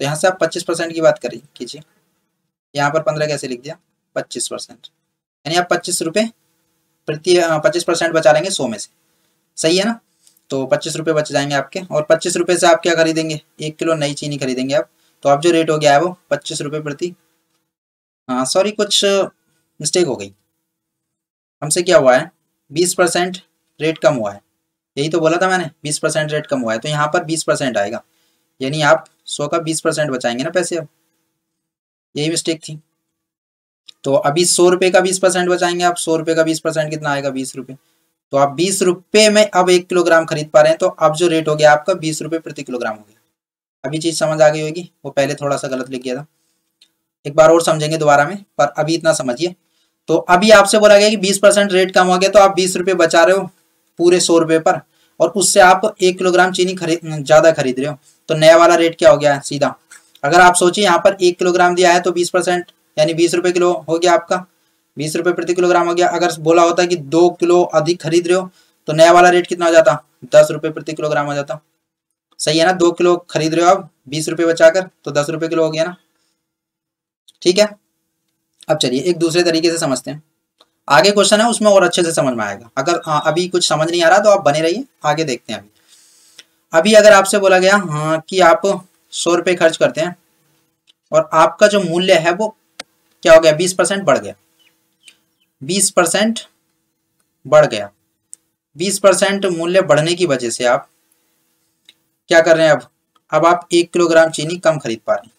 तो यहाँ से आप 25% की बात करिए कीजिए। यहाँ पर 15 कैसे लिख दिया? 25%, यानी आप 25 रुपये प्रति 25% बचा लेंगे 100 में से। सही है ना? तो 25 रुपये बच जाएंगे आपके, और 25 रुपये से आप क्या खरीदेंगे? 1 किलो नई चीनी खरीदेंगे आप। तो अब जो रेट हो गया है वो 25 रुपये प्रति, सॉरी कुछ मिस्टेक हो गई, हमसे क्या हुआ है? 20% रेट कम हुआ है, यही तो बोला था मैंने, 20% रेट कम हुआ है, तो यहाँ पर 20% आएगा, यानी आप 100 का 20% बचाएंगे ना पैसे। अब यही मिस्टेक थी। तो अभी 100 रुपये का 20% बचाएंगे आप। 100 रुपये का 20% कितना आएगा? 20 रुपये। तो आप 20 रुपये में अब 1 किलोग्राम खरीद पा रहे हैं, तो अब जो रेट हो गया आपका 20 रुपये प्रति किलोग्राम हो गया। अभी चीज समझ आ गई होगी, वो पहले थोड़ा सा गलत लिख गया था, एक बार और समझेंगे दोबारा में, पर अभी इतना समझिए। तो अभी आपसे बोला गया कि 20% रेट कम हो गया, तो आप 20 रुपये बचा रहे हो पूरे 100 रुपये पर, और उससे आप 1 किलोग्राम चीनी ज्यादा खरीद रहे हो। तो नया वाला रेट क्या हो गया है? सीधा अगर आप सोचिए यहाँ पर 1 किलोग्राम दिया है तो 20% यानी 20 रुपये किलो हो गया आपका, 20 रुपये प्रति किलोग्राम हो गया। अगर बोला होता कि 2 किलो अधिक खरीद रहे हो तो नया वाला रेट कितना हो जाता? 10 रुपये प्रति किलोग्राम हो जाता। सही है ना? 2 किलो खरीद रहे हो आप 20 रुपये बचाकर, तो 10 रुपये किलो हो गया ना। ठीक है, अब चलिए एक दूसरे तरीके से समझते हैं। आगे क्वेश्चन है उसमें और अच्छे से समझ में आएगा। अगर अभी कुछ समझ नहीं आ रहा तो आप बने रहिए, आगे देखते हैं। अभी अगर आपसे बोला गया कि आप 100 रुपये खर्च करते हैं और आपका जो मूल्य है वो क्या हो गया? 20% बढ़ गया, 20% बढ़ गया। 20% मूल्य बढ़ने की वजह से आप क्या कर रहे हैं? अब आप 1 किलोग्राम चीनी कम खरीद पा रहे हैं।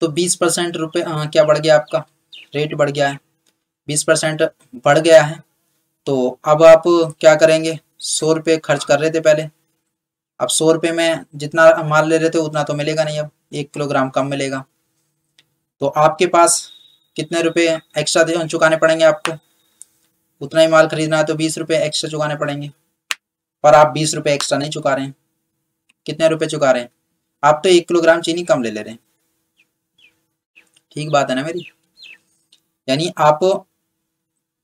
तो 20% रुपये क्या बढ़ गया? आपका रेट बढ़ गया है, 20% बढ़ गया है। तो अब आप क्या करेंगे? 100 रुपये खर्च कर रहे थे पहले, अब 100 रुपये में जितना माल ले रहे थे उतना तो मिलेगा नहीं, अब 1 किलोग्राम कम मिलेगा। तो आपके पास कितने रुपए एक्स्ट्रा चुकाने पड़ेंगे आपको? उतना ही माल खरीदना है तो 20 रुपये एक्स्ट्रा चुकाने पड़ेंगे, पर आप 20 रुपये एक्स्ट्रा नहीं चुका रहे हैं। कितने रुपए चुका रहे हैं? आप तो 1 किलोग्राम चीनी कम ले रहे हैं। ठीक बात है ना मेरी? यानी आप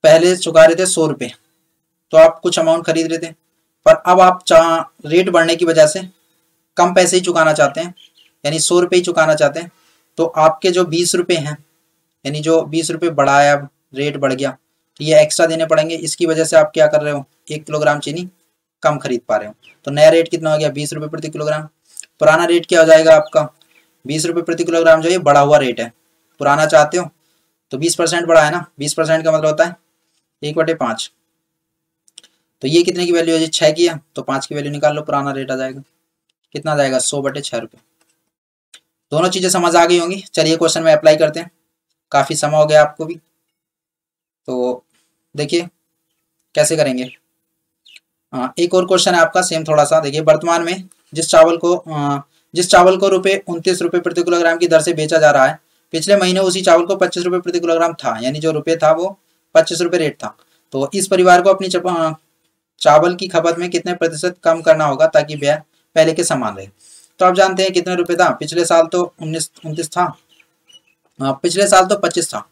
पहले चुका रहे थे 100 रुपये, तो आप कुछ अमाउंट खरीद रहे थे, पर अब आप रेट बढ़ने की वजह से कम पैसे ही चुकाना चाहते हैं, यानी 100 रुपये ही चुकाना चाहते हैं। तो आपके जो 20 रुपये हैं, यानी जो 20 रुपये बढ़ा है, अब रेट बढ़ गया तो ये एक्स्ट्रा देने पड़ेंगे। इसकी वजह से आप क्या कर रहे हो? 1 किलोग्राम चीनी कम खरीद पा रहे हो। तो नया रेट कितना हो गया? 20 रुपये प्रति किलोग्राम। पुराना रेट क्या हो जाएगा आपका? 20 रुपये प्रति किलोग्राम जो ये बढ़ा हुआ रेट है, पुराना चाहते हो तो 20% बढ़ा है ना। 20% का मतलब होता है 1/5। तो ये कितने की वैल्यू है? 6 की है, तो 5 की वैल्यू निकाल लो, पुराना रेट आ जाएगा। कितना आ जाएगा? 100/6 रुपये। दोनों चीजें समझ आ गई होंगी। चलिए क्वेश्चन में अप्लाई करते हैं, काफी समय हो गया आपको भी, तो देखिए कैसे करेंगे। एक और क्वेश्चन है आपका सेम थोड़ा सा। देखिए वर्तमान में जिस चावल को जिस चावल को ₹29 प्रति किलोग्राम की दर से बेचा जा रहा है, पिछले महीने उसी चावल को ₹25 प्रति किलोग्राम था, यानी जो रुपये था वो ₹25 रेट था। तो इस परिवार को अपनी चावल की खपत में कितने प्रतिशत कम करना होगा ताकि व्यय पहले के समान रहे। तो आप जानते हैं कितने रुपए था, पिछले साल तो 29 था, पिछले साल तो 25 था,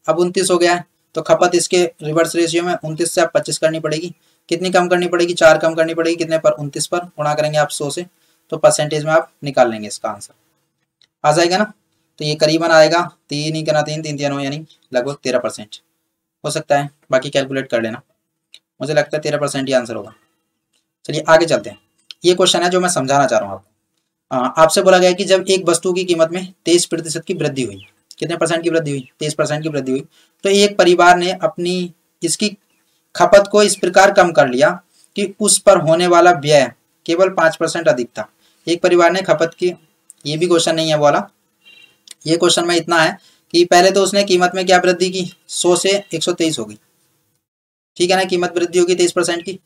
अब 29 हो गया है। तो खपत इसके रिवर्स रेशियो में 29 से आप 25 करनी पड़ेगी। कितनी कम करनी पड़ेगी? 4 कम करनी पड़ेगी। कितने पर? 29 पर। गुणा करेंगे आप 100 से, तो परसेंटेज में आप निकाल लेंगे, इसका आंसर आ जाएगा ना। तो ये करीबन आएगा 3 ही करना 3 3 3 9 यानी लगभग 13% हो सकता है, बाकी कैलकुलेट कर लेना। मुझे लगता है 13% ही आंसर होगा। चलिए आगे चलते हैं। ये क्वेश्चन है जो मैं समझाना चाह रहा हूँ आपको। आपसे बोला गया कि जब एक वस्तु की कीमत में 23% की वृद्धि हुई, कितने परसेंट की वृद्धि हुई? 23% की वृद्धि हुई। तो एक परिवार ने अपनी इसकी खपत को इस प्रकार कम कर लिया कि उस पर होने वाला व्यय केवल 5% अधिक था। एक परिवार ने खपत की, ये भी क्वेश्चन नहीं है वाला, ये क्वेश्चन में इतना है कि पहले तो उसने कीमत में क्या वृद्धि की, 100 से 123 हो गई, ठीक है ना। कीमत वृद्धि होगी 23% की,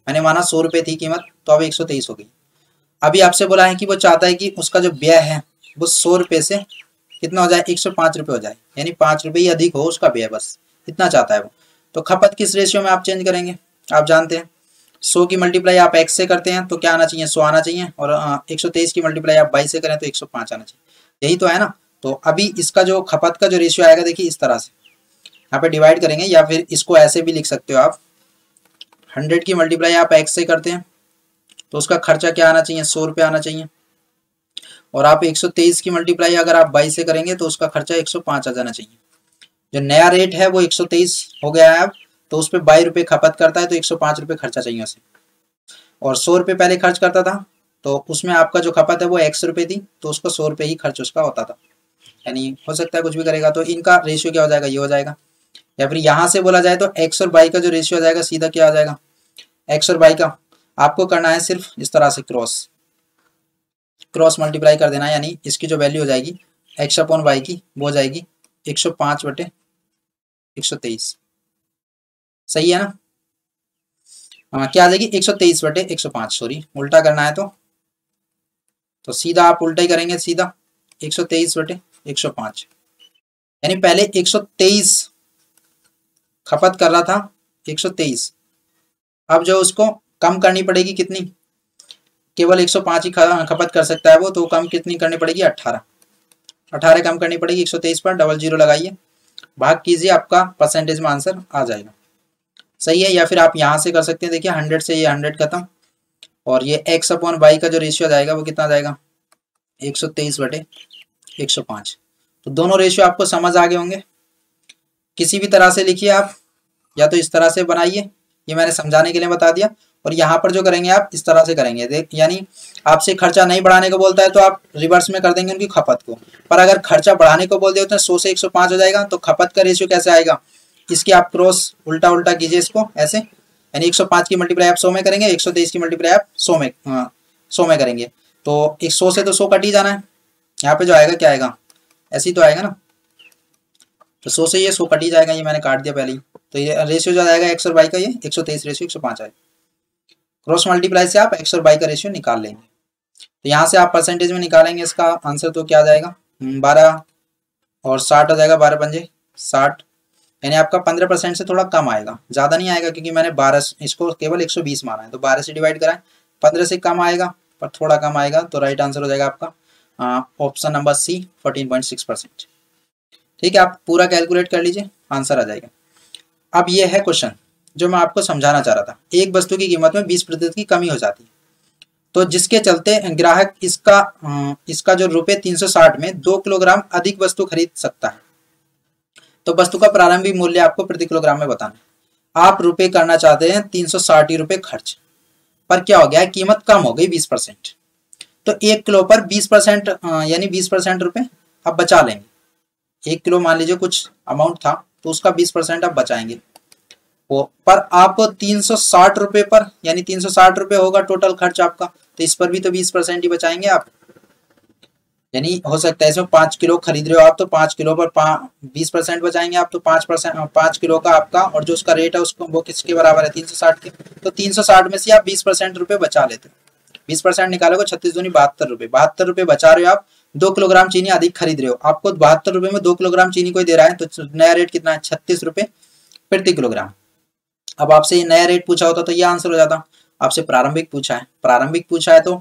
मैंने माना 100 रुपये थी कीमत, तो अब 123 हो गई। अभी आपसे बोला है कि वो चाहता है कि उसका जो व्यय है वो 100 रुपये से कितना हो जाए, 105 रुपये हो जाए, यानी 5 रुपये ही अधिक हो उसका व्यय, बस इतना चाहता है वो। तो खपत किस रेशियो में आप चेंज करेंगे? आप जानते हैं 100 की मल्टीप्लाई आप x से करते हैं तो क्या आना चाहिए, 100 आना चाहिए, और 123 की मल्टीप्लाई आप 22 से करें तो 105 आना चाहिए, यही तो है ना। तो अभी इसका जो खपत का जो रेशियो आएगा, देखिए इस तरह से यहाँ पे डिवाइड करेंगे, या फिर इसको ऐसे भी लिख सकते हो आप, 100 की मल्टीप्लाई आप x से करते हैं तो उसका खर्चा क्या आना चाहिए, 100 रुपये आना चाहिए, और आप 123 की मल्टीप्लाई अगर आप 22 से करेंगे तो उसका खर्चा 105 आ जाना चाहिए। जो नया रेट है वो 123 हो गया है अब, तो उस पर 22 रुपये खपत करता है तो 105 रुपये खर्चा चाहिए उसे, और 100 रुपये पहले खर्च करता था तो उसमें आपका जो खपत है वो x रुपये थी, तो उसको 100 रुपये ही खर्च उसका होता था, यानी हो सकता है कुछ भी करेगा। तो इनका रेशियो क्या हो जाएगा, ये हो जाएगा। या फिर यहाँ से बोला जाए तो x और y का जो रेशियो आ जाएगा सीधा क्या आ जाएगा, x और y का आपको करना है सिर्फ इस तरह से क्रॉस मल्टीप्लाई कर देना है, यानी इसकी जो वैल्यू हो जाएगी x अपॉन y की वो हो जाएगी 105/123, सही है ना। क्या आ जाएगी, 123/105, सॉरी उल्टा करना है तो सीधा आप उल्टा ही करेंगे, सीधा 123/105, यानी पहले 123 खपत कर रहा था, 123, अब जो उसको कम करनी पड़ेगी कितनी, केवल 105 ही खपत कर सकता है वो, तो कम कितनी करनी पड़ेगी, 18 कम करनी पड़ेगी 123 पर, डबल जीरो लगाइए, भाग कीजिए, आपका परसेंटेज में आंसर आ जाएगा, सही है। या फिर आप यहाँ से कर सकते हैं, देखिए 100 से ये 100 खत्म, और ये x अपॉन y का जो रेशियो जाएगा वो कितना जाएगा, 123/105। तो दोनों रेशियो आपको समझ आ गए होंगे। किसी भी तरह से लिखिए आप, या तो इस तरह से बनाइए, ये मैंने समझाने के लिए बता दिया, और यहाँ पर जो करेंगे आप इस तरह से करेंगे, देख यानी आपसे खर्चा नहीं बढ़ाने को बोलता है तो आप रिवर्स में कर देंगे उनकी खपत को, पर अगर खर्चा बढ़ाने को बोल देते हैं 100 से 105 हो जाएगा, तो खपत का रेशियो कैसे आएगा, इसकी आप क्रॉस उल्टा कीजिए इसको ऐसे, यानी 105 की मल्टीप्लाई आप 100 में करेंगे, 123 की मल्टीप्लाई आप 100 में करेंगे, तो 100 से तो 100 कट ही जाना है, यहाँ पे जो आएगा क्या आएगा, ऐसे ही तो आएगा ना, तो 100 से ये 100 कट ही जाएगा, ये मैंने काट दिया पहले ही। तो ये रेशियो जो आएगा x और y का, ये 123 रेशियो 105 आएगा, क्रॉस मल्टीप्लाई से आप x और y का रेशियो निकाल लेंगे, तो यहाँ से आप परसेंटेज में निकालेंगे इसका आंसर, तो क्या आ जाएगा 12 और 60 हो जाएगा, 12 पंजे 60, यानी आपका 15% से थोड़ा कम आएगा, ज़्यादा नहीं आएगा, क्योंकि मैंने 12 इसको केवल 120 माना है, तो 12 से डिवाइड कराएं, 15 से कम आएगा, पर थोड़ा कम आएगा, तो राइट आंसर हो जाएगा आपका ऑप्शन नंबर सी 14.6%। ठीक है, आप पूरा कैलकुलेट कर लीजिए, आंसर आ जाएगा। अब ये है क्वेश्चन जो मैं आपको समझाना चाह रहा था, एक वस्तु की कीमत में 20% की कमी हो जाती है, तो जिसके चलते ग्राहक इसका जो ₹360 में 2 किलोग्राम अधिक वस्तु खरीद सकता है, तो वस्तु का प्रारंभिक मूल्य आपको प्रति किलोग्राम में बताना है। आप रुपए करना चाहते हैं 360 रुपए खर्च, पर क्या हो गया, कीमत कम हो गई 20%, तो 1 किलो पर 20% यानी 20% रुपए आप बचा लेंगे। 1 किलो मान लीजिए कुछ अमाउंट था, तो उसका 20% आप बचाएंगे, वो पर आपको 360 रुपए पर, यानी 360 रुपए होगा टोटल खर्च आपका, तो इस पर भी तो 20% ही बचाएंगे आप, यानी हो सकता है इसमें 5 किलो खरीद रहे हो आप, तो 5 किलो पर 20% बचाएंगे आप, तो 5 किलो का आपका, और जो उसका रेट है उसको वो किसके बराबर है, 360 के, तो 360 में से आप 20% रुपए बचा लेते हो, 20% निकालोगे 36 दूनी 72 रुपये, 72 रुपये बचा रहे हो आप, 2 किलोग्राम चीनी अधिक खरीद रहे हो, आपको 72 रुपये में 2 किलोग्राम चीनी कोई दे रहा है, तो नया रेट कितना है 36 रुपये प्रति किलोग्राम। अब आपसे ये नया रेट पूछा होता तो ये आंसर हो जाता, आपसे प्रारंभिक पूछा है, प्रारंभिक पूछा है तो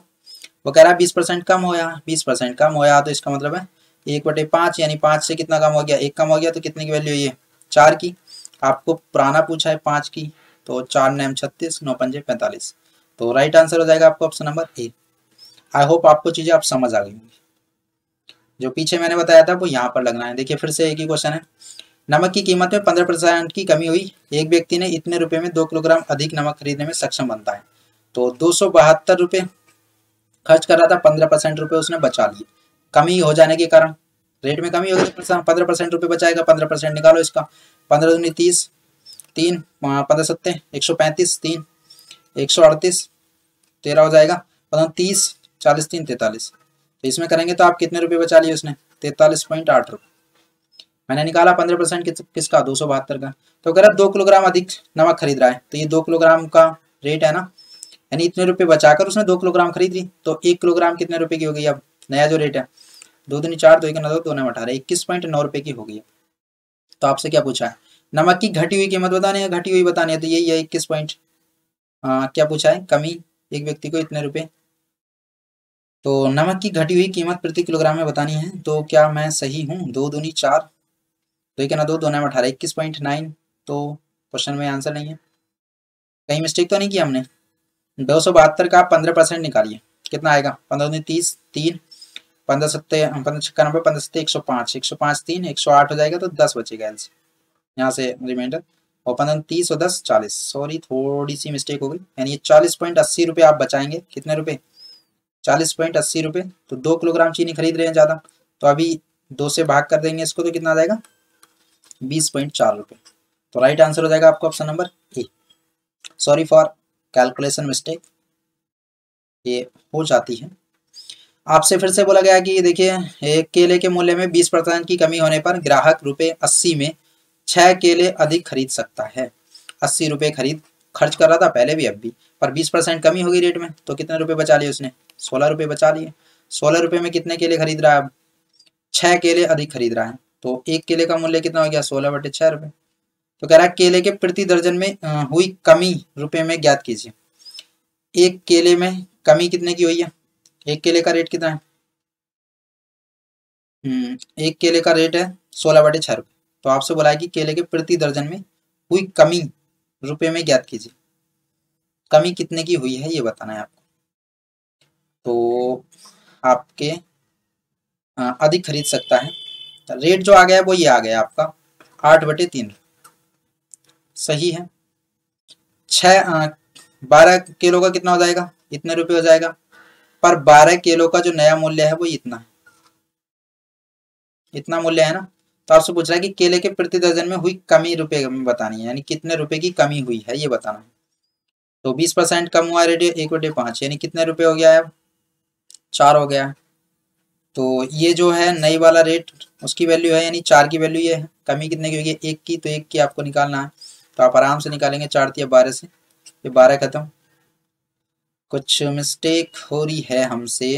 वो कह रहा है 20% कम होया, 20% कम होया तो इसका मतलब है 1/5, यानी 5 से कितना कम हो गया, 1 कम हो गया, तो कितने की वैल्यू है 4 की। आपको पुराना पूछा है 5 की, तो 4 9 36, 9 पंजे 45, तो राइट आंसर हो जाएगा आपको option number A. I hope आपको चीजें आप समझ आ गई होंगी, जो पीछे मैंने बताया था वो यहाँ पर लगना है। देखिए फिर से एक ही क्वेश्चन है, नमक की कीमत में 15% की कमी हुई, एक व्यक्ति ने इतने रुपए में 2 किलोग्राम अधिक नमक खरीदने में सक्षम बनता है, तो 272 रुपये खर्च कर रहा था, 15% रुपये उसने बचा लिए, कमी हो जाने के कारण रेट में कमी होगी, 15% रुपये बचाएगा, 15% निकालो इसका, 15 दूनी 30, 3 15 सत्ते 135, 3 138, 13 हो जाएगा, 30 40 3 43, तो इसमें करेंगे तो आप कितने रुपये बचा लिए उसने 43.8 रुपये। मैंने निकाला 15% किसका 272 का, तो कह रहा 2 किलोग्राम अधिक नमक खरीद रहा है, तो ये 2 किलोग्राम का रेट है ना, यानी इतने रुपये बचाकर उसने 2 किलोग्राम खरीद ली, तो 1 किलोग्राम कितने रुपए की हो गई अब नया जो रेट है, 2 दूनी 4 2 1 9 2 9 18, 21.9 रुपये की हो गई है। तो आपसे क्या पूछा है, नमक की घटी हुई कीमत बतानी है, घटी हुई बतानी है, तो यही है 21 पॉइंट क्या पूछा है, कमी एक व्यक्ति को इतने रुपए, तो नमक की घटी हुई कीमत प्रति किलोग्राम में बतानी है, तो क्या मैं सही हूँ, 2 दूनी 4 तो 1 2 2 9 18, 21.9, तो क्वेश्चन में आंसर नहीं है, कहीं मिस्टेक तो नहीं किया हमने। 272 का 15% निकालिए, कितना आएगा 15 दूनी 30, 3 15 सत्ते 15 छक्का 90, 15 सत्ते 105, 105 3 108 हो जाएगा, तो 10 बचेगा एल्स यहाँ से रिमाइंडर, और 15 30 और 10 40, सॉरी थोड़ी सी मिस्टेक हो गई, यानी ये 40.80 रुपये आप बचाएंगे, कितने रुपए 40.80 रुपये, तो 2 किलोग्राम चीनी खरीद रहे हैं ज़्यादा, तो अभी 2 से भाग कर देंगे इसको, तो कितना आ जाएगा 20.4 रुपये, तो राइट आंसर हो जाएगा आपको option number A. Sorry for calculation mistake, ये हो जाती है। आपसे फिर से बोला गया कि देखिए एक केले के मूल्य में 20% की कमी होने पर ग्राहक ₹80 में 6 केले अधिक खरीद सकता है, 80 रुपये खर्च कर रहा था पहले भी अब भी, पर 20% कमी होगी रेट में, तो कितने रुपए बचा लिए उसने 16 रुपये बचा लिए, 16 रुपये में कितने केले खरीद रहा है अब 6 केले अधिक खरीद रहा है, तो एक केले का मूल्य कितना हो गया 16/6 रुपये। तो कह रहा है केले के प्रति दर्जन में हुई कमी रुपए में ज्ञात कीजिए, एक केले में कमी कितने की हुई है, एक केले का रेट कितना है, एक केले का रेट है 16/6 रुपये, तो आपसे बोला है कि केले के प्रति दर्जन में हुई कमी रुपए में ज्ञात कीजिए, कमी कितने की हुई है ये बताना है आपको, तो आपके अधिक खरीद सकता है, रेट जो आ गया है वो ये आ गया आपका 8/3, सही है। 12 किलो का कितना हो जाएगा, इतने रुपए हो जाएगा, पर 12 किलो का जो नया मूल्य है वो इतना है, इतना मूल्य है ना, तो आपसे पूछ रहा है कि केले के प्रति दर्जन में हुई कमी रुपए में बतानी है, यानी कितने रुपए की कमी हुई है ये बताना है, तो 20% कम हुआ रेट 1/5, यानी कितने रुपए हो गया है अब 4 हो गया है, तो ये जो है नई वाला रेट उसकी वैल्यू है, यानी 4 की वैल्यू ये है, कमी कितने की होगी 1 की, तो 1 की आपको निकालना है, तो आप आराम से निकालेंगे, 4 दिया 12 से, ये 12 खत्म, कुछ मिस्टेक हो रही है हमसे,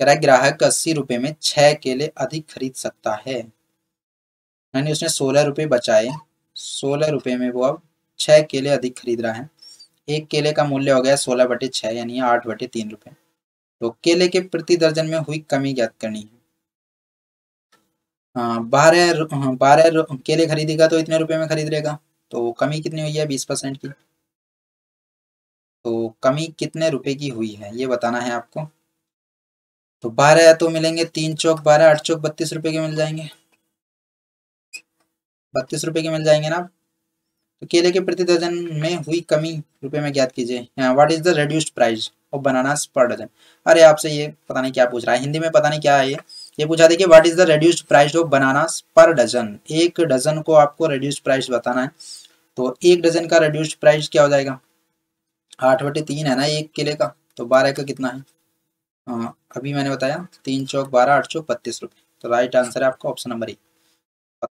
कह रहा है ग्राहक 80 रुपये में 6 केले अधिक खरीद सकता है, यानी उसने 16 रुपये बचाए, 16 रुपये में वो अब 6 केले अधिक खरीद रहा है, एक केले का मूल्य हो गया 16/6, यानी 8/3 रुपये, तो केले के प्रति दर्जन में हुई कमी ज्ञात करनी है। 12 केले खरीदेगा तो इतने रुपए में खरीदेगा, तो कमी कितनी हुई है 20% की, तो कमी कितने रुपए की हुई है ये बताना है आपको, तो 12 तो मिलेंगे 3 चौक 12, 8 चौक 32 रुपए के मिल जाएंगे, 32 रुपए के मिल जाएंगे ना। तो केले के प्रति दर्जन में हुई कमी रुपए में ज्ञात कीजिए, what is the reduced price of bananas per dozen. अरे आपसे ये पता नहीं क्या पूछ रहा है, हिंदी में पता नहीं क्या है ये पूछा, देखिए what is the reduced price of bananas per dozen, एक डजन को आपको रेड्यूस्ड प्राइस बताना है, तो एक डजन का रेड्यूस्ड प्राइस क्या हो जाएगा 8/3 है ना एक केले का, तो 12 का कितना है, अभी मैंने बताया 3 चौक 12, 8 चौक 32 रुपये, तो राइट आंसर है आपका ऑप्शन नंबर 1।